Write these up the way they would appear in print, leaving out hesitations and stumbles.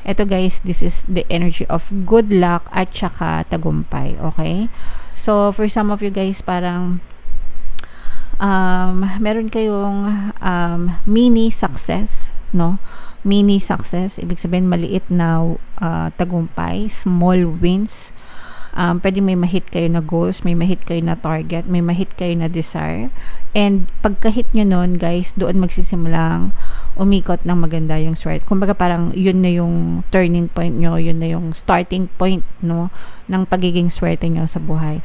Ito guys, this is the energy of good luck at saka tagumpay, okay? So, for some of you guys, parang meron kayong mini success, no? Mini success, ibig sabihin maliit na tagumpay, small wins. Pwede may mahit kayo na goals, may mahit kayo na target, may mahit kayo na desire. And pagka-hit nyo nun, guys, doon magsisimulang umikot ng maganda yung swerte. Kumbaga parang yun na yung turning point nyo, yun na yung starting point, no, ng pagiging swerte nyo sa buhay.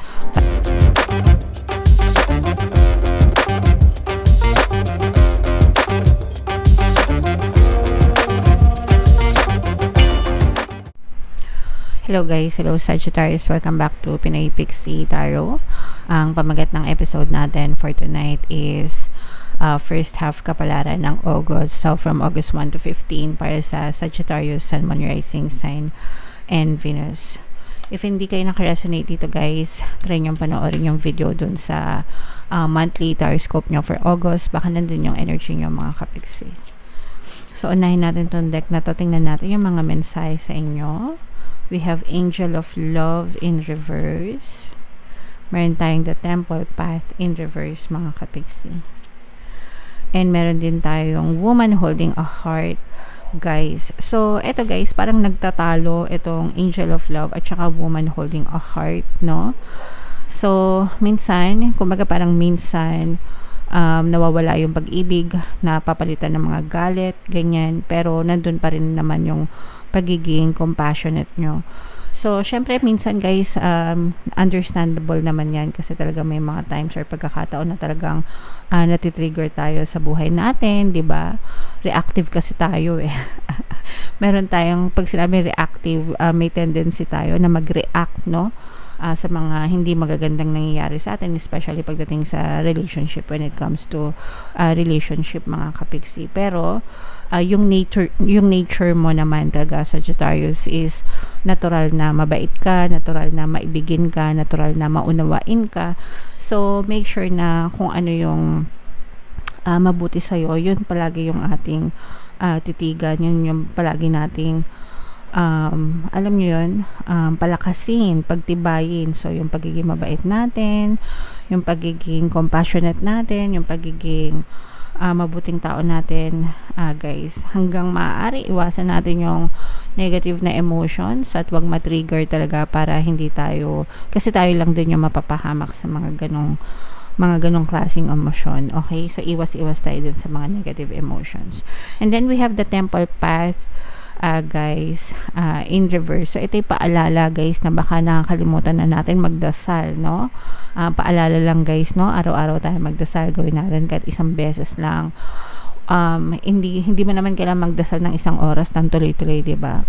Hello guys, hello Sagittarius, welcome back to Pinoy Pixie Tarot. Ang pamagat ng episode natin for tonight is first half kapalaran ng August. So from August 1 to 15 para sa Sagittarius, Sun, Moon, Rising Sign, and Venus. If hindi kayo nakaresonate dito guys, try nyo panoorin yung video dun sa monthly horoscope nyo for August. Baka nandun yung energy nyo mga kapixie. So unahin natin tong deck na to. Tingnan natin yung mga mensahe sa inyo. We have Angel of Love in reverse. Meron tayong the Temple Path in reverse, mga kapixie. And meron din tayong Woman Holding a Heart, guys. So, eto guys, parang nagtatalo itong Angel of Love at saka Woman Holding a Heart, no? So, minsan, kumbaga parang minsan, nawawala yung pag-ibig, napapalitan ng mga galit, ganyan. Pero, nandun pa rin naman yung pagiging compassionate nyo. So, syempre, minsan guys, understandable naman yan kasi talaga may mga times or pagkakataon na talagang natitrigger tayo sa buhay natin, di ba? Reactive kasi tayo eh. Meron tayong, pag sinabi reactive, may tendency tayo na mag-react, no? Sa mga hindi magagandang nangyayari sa atin, especially pagdating sa relationship when it comes to relationship, mga kapixie. Pero yung nature mo naman talaga Sagittarius is natural na mabait ka, natural na maibigin ka, natural na maunawain ka. So make sure na kung ano yung mabuti sa'yo, yun palagi yung ating titigan, yun yung palagi nating alam nyo yun, palakasin, pagtibayin. So, yung pagiging mabait natin, yung pagiging compassionate natin, yung pagiging mabuting tao natin, guys. Hanggang maaari, iwasan natin yung negative na emotions at wag matrigger talaga para hindi tayo, kasi tayo lang din yung mapapahamak sa mga ganong klaseng emosyon. Okay? So, iwas-iwas tayo din sa mga negative emotions. And then, we have the Temple Path, guys, in reverse. So, ito'y paalala, guys, na baka nakakalimutan na natin magdasal, no? Paalala lang, guys, no? Araw-araw tayo magdasal. Gawin natin kahit isang beses lang. Hindi mo naman kailangan magdasal ng isang oras ng tuloy-tuloy, diba?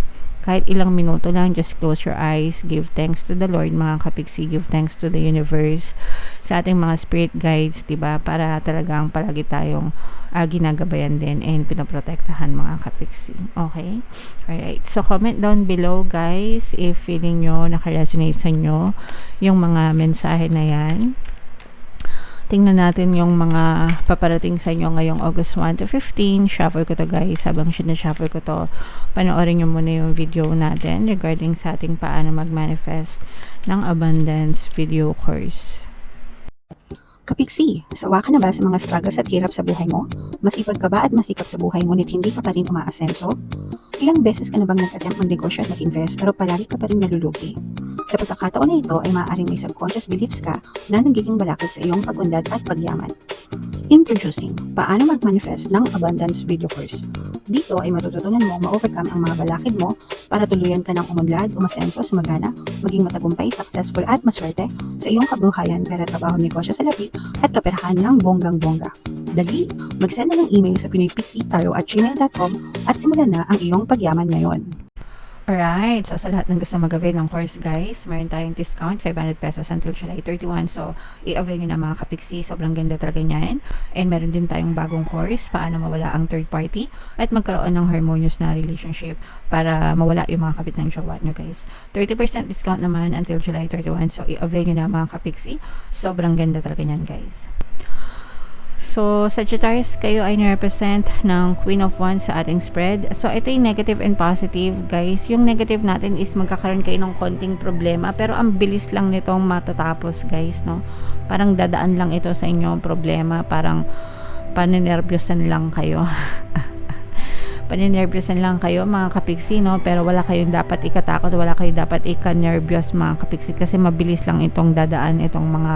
Kahit ilang minuto lang, just close your eyes, give thanks to the Lord, mga kapixie, give thanks to the universe, sa ating mga spirit guides, diba? Para talagang palagi tayong ginagabayan din and pinaprotektahan, mga kapixie. Okay? Alright. So, comment down below, guys, if feeling nyo, nakaresonate sa inyo yung mga mensahe na yan. Tingnan natin yung mga paparating sa inyo ngayong August 1 to 15. Shuffle ko to, guys. Habang sinashuffle ko to, panoorin nyo muna yung video natin regarding sa ating paano mag-manifest ng abundance video course. Kapiksi, sawa ka na ba sa mga struggles at hirap sa buhay mo? Masipag ka ba at masikap sa buhay ngunit hindi ka pa rin umaasenso? Ilang beses ka na bang nag-attempt mag-negosyo at mag-invest pero palagi ka pa rin nalulugi? Sa pagkakataon na ito ay maaaring may subconscious beliefs ka na nagiging balakid sa iyong pag-unlad at pagyaman. Introducing, paano mag-manifest ng abundance video course. Dito ay matututunan mo ma-overcome ang mga balakid mo para tuluyan ka ng umunlad, umasenso, sumagana, maging matagumpay, successful at maswerte sa iyong kabuhayan, pera, trabaho, negosyo sa labi at kaperahan ng bonggang-bongga. Dali, mag-send na ng email sa pinoypixie@gmail.com at simulan na ang iyong pagyaman ngayon. Alright, so sa lahat ng gusto mag-avail ng course, guys, meron tayong discount, 500 pesos until July 31. So, i-avail nyo na, mga kapixie. Sobrang ganda talaga niyan. And meron din tayong bagong course, paano mawala ang third party at magkaroon ng harmonious na relationship para mawala yung mga kapit ng jowa nyo, guys. 30% discount naman until July 31. So, i-avail nyo na, mga kapixie. Sobrang ganda talaga niyan, guys. So, Sagittarius, kayo ay nirepresent ng Queen of Wands sa ating spread. So, ito yung negative and positive, guys. Yung negative natin is magkakaroon kayo ng konting problema, pero ang bilis lang nitong matatapos, guys, no? Parang dadaan lang ito sa inyong problema, parang paninervyosan lang kayo. Paninervyosan lang kayo, mga kapiksi, no? Pero wala kayong dapat ikatakot, wala kayong dapat ika-nervyos, mga kapiksi, kasi mabilis lang itong dadaan, itong mga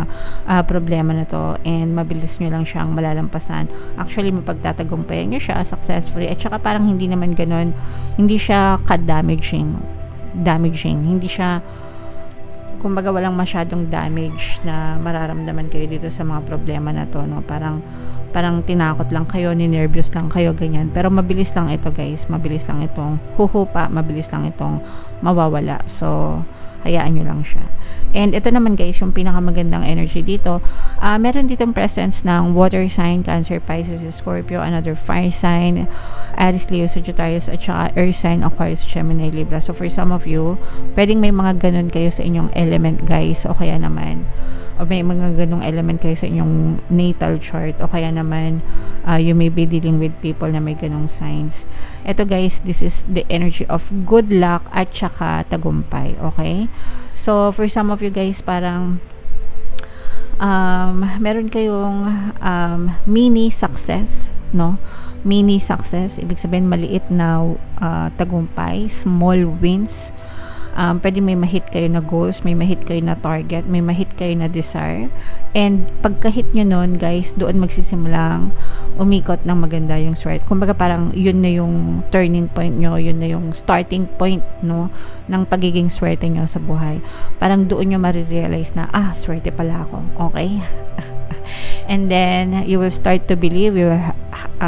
problema na to, and mabilis nyo lang siyang malalampasan. Actually, mapagtatagumpayan nyo siya successfully, at saka parang hindi naman ganun, hindi siya ka-damaging, hindi siya, kumbaga walang masyadong damage na mararamdaman kayo dito sa mga problema na to, no? Parang tinakot lang kayo, ni-nervous lang kayo, ganyan. Pero mabilis lang ito, guys. Mabilis lang itong huhupa, mabilis lang itong mawawala. So, hayaan nyo lang siya. And ito naman, guys, yung pinakamagandang energy dito. Meron ditong presence ng water sign, Cancer, Pisces, Scorpio, another fire sign, Aries, Leo, Sagittarius, at saka earth sign, Aquarius, Gemini, Libra. So, for some of you, pwedeng may mga ganun kayo sa inyong element, guys. O kaya naman, o may mga ganung element kayo sa inyong natal chart, o kaya naman you may be dealing with people na may ganung signs. Ito, guys, this is the energy of good luck at saka tagumpay, okay? So for some of you, guys, parang meron kayong mini success, no? Mini success, ibig sabihin maliit na tagumpay, small wins. Pwede may mahit kayo na goals, may mahit kayo na target, may mahit kayo na desire. And pagka-hit nyo nun, guys, doon magsisimulang umikot ng maganda yung swerte. Kumbaga parang yun na yung turning point nyo, yun na yung starting point, no, ng pagiging swerte nyo sa buhay. Parang doon nyo marirealize na, swerte pala ako. Okay? And then, you will start to believe, you will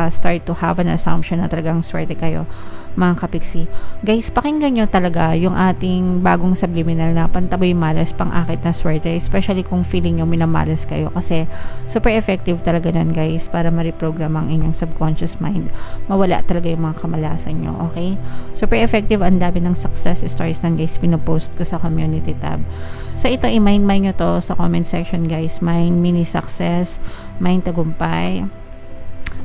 start to have an assumption na talagang swerte kayo, mga kapiksi. Guys, pakinggan nyo talaga yung ating bagong subliminal na pantaboy malas, pang-akit na swerte, especially kung feeling nyo minamalas kayo, kasi super effective talaga nun, guys, para ma-reprogram ang inyong subconscious mind. Mawala talaga yung mga kamalasan nyo, okay? Super effective, ang dami ng success stories nan, guys, pinopost ko sa community tab. So ito, i-mind nyo to sa comment section, guys. Mind mini success, mind tagumpay,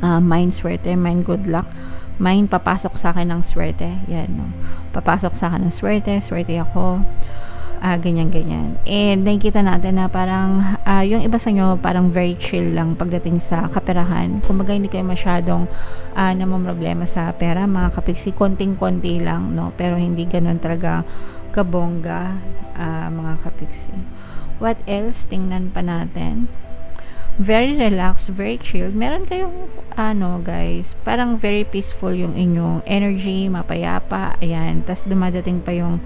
mind swerte, mind good luck, mind papasok sa akin ng swerte. Yan, no? Papasok sa akin ng swerte, swerte ako. Ganyan. And nakikita natin na parang yung iba sa inyo parang very chill lang pagdating sa kaperahan. Kumbaga hindi kayo masyadong namomroblema sa pera, mga kapiksi. Konting-konti lang, no? Pero hindi ganun talaga kabongga, mga kapiksi. What else? Tingnan pa natin. Very relaxed, very chilled. Meron kayong guys, parang very peaceful yung inyong energy, mapayapa. Ayan, tas dumadating pa yung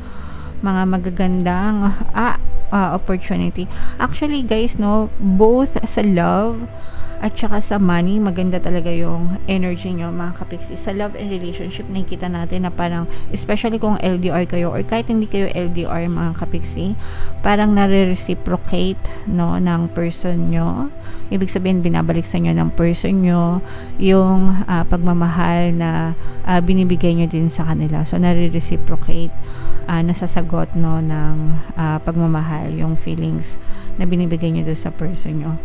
mga magagandang opportunity. Actually, guys, no, both sa love at saka sa money, maganda talaga yung energy nyo, mga kapiksi. Sa love and relationship, nakikita natin na parang, especially kung LDR kayo or kahit hindi kayo LDR, mga kapiksi, parang nare-reciprocate, no, ng person nyo. Ibig sabihin, binabalik sa inyo ng person nyo yung pagmamahal na binibigay nyo din sa kanila. So, nare-reciprocate, nasasagot, no, ng pagmamahal, yung feelings na binibigay nyo doon sa person nyo.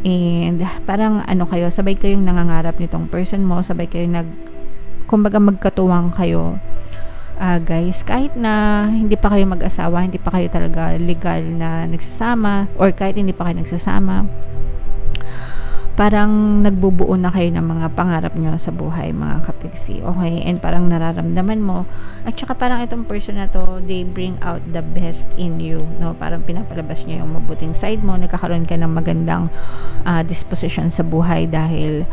And parang kayo, sabay kayong nangangarap nitong person mo, sabay kayong kumbaga magkatuwang kayo, guys, kahit na hindi pa kayo mag-asawa, hindi pa kayo talaga legal na nagsasama, or kahit hindi pa kayo nagsasama, parang nagbubuo na kayo ng mga pangarap nyo sa buhay, mga kapiksi, okay? And parang nararamdaman mo, at saka parang itong person na to, they bring out the best in you, no? Parang pinapalabas niya yung mabuting side mo, nagkakaroon ka ng magandang disposition sa buhay dahil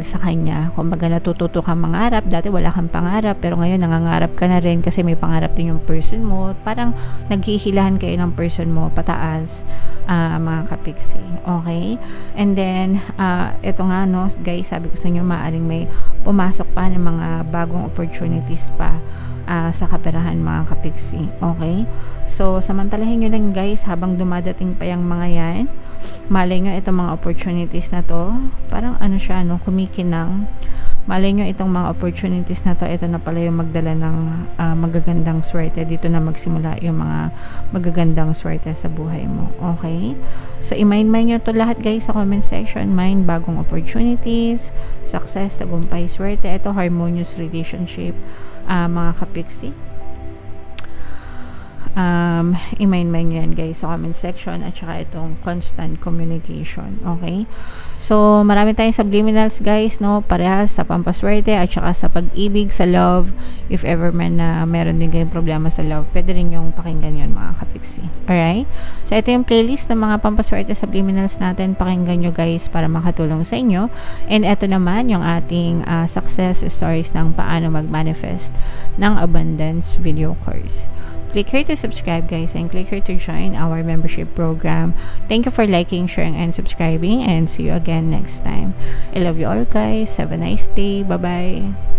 sa kanya. Kumbaga natututo kang mangarap, dati wala kang pangarap, pero ngayon nangangarap ka na rin kasi may pangarap din yung person mo. Parang naghihilahan kayo ng person mo pataas, mga kapiksi, okay? And then ito nga, no, guys, sabi ko sa inyo, maaring may pumasok pa ng mga bagong opportunities pa sa kaperahan, mga kapiksi, okay? So samantalahin nyo lang, guys, habang dumadating pa yung mga yan. Malay nyo, itong mga opportunities na to, parang siya, no, kumikinang, malay nyo itong mga opportunities na to, ito na pala yung magdala ng magagandang swerte. Dito na magsimula yung mga magagandang swerte sa buhay mo. Okay? So, i-mind nyo to lahat guys sa comment section. Mind bagong opportunities, success, tagumpay, swerte. Ito, harmonious relationship, mga kapiksi. I-mind nyo yan guys sa comment section, at saka itong constant communication. Okay? So, marami tayong subliminals guys, no? Parehas sa pampaswerte at saka sa pag-ibig, sa love. If ever man na meron din kayong problema sa love, pwede rin yung pakinggan yun mga kapiksi. Alright? So, ito yung playlist ng mga pampaswerte subliminals natin. Pakinggan nyo guys para makatulong sa inyo. And ito naman yung ating success stories ng paano mag-manifest ng abundance video course. Click here to subscribe guys, and click here to join our membership program. Thank you for liking, sharing, and subscribing, and see you again next time. I love you all guys. Have a nice day. Bye-bye.